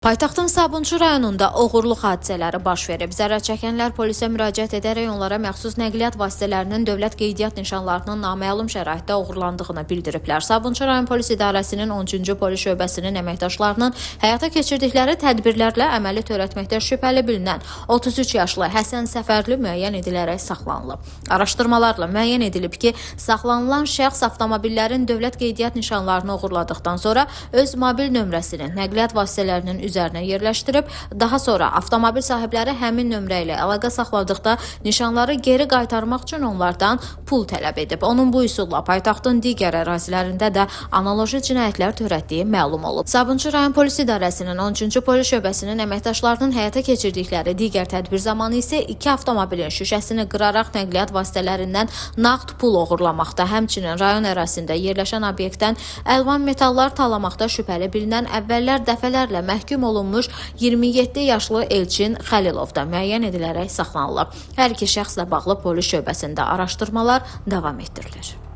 Paytaxtın Sabunçu rayonunda oğurluq hadisələri baş verib. Zərər çəkənlər polisə müraciət edərək onlara məxsus nəqliyyat vasitələrinin dövlət qeydiyyat nişanlarının naməlum şəraitdə oğurlandığını bildiriblər. Sabunçu rayon polis idarəsinin 13-cü polis şöbəsinin əməkdaşlarının həyata keçirdikləri tədbirlərlə əməli törətməkdə şübhəli bilinən 33 yaşlı Həsən Səfərli müəyyən edilərək saxlanılıb. Araşdırmalarla müəyyən edilib ki, saxlanılan şəxs avtomobillərin dövlət qeydiyyat nişanlarını oğurladıqdan sonra öz mobil nömrəsini nəqliyyat vasitələrinin üzərinə yerləşdirib, daha sonra avtomobil sahibləri həmin nömrə ilə əlaqə saxladıqda nişanları geri qaytarmaq üçün onlardan pul tələb edib. Onun bu üsulla paytaxtın digər ərazilərində də analoji cinayətlər törətdiyi məlum olub. Sabunçu rayon polis idarəsinin 13-cü polis şöbəsinin əməkdaşlarının həyata keçirdikləri digər tədbir zamanı isə 2 avtomobilin şüşəsini qıraraq nəqliyyat vasitələrindən nağd pul oğurlamaqda, həmçinin rayon ərazisində yerləşən obyektdən əlvan metallar talamaqda şübhəli bilinən əvvəllər dəfələrlə məhkum olunmuş 27 yaşlı Elçin Xəlilov da müəyyən edilərək saxlanılıb. Hər iki şəxslə bağlı polis şöbəsində araşdırmalar davam etdirilir.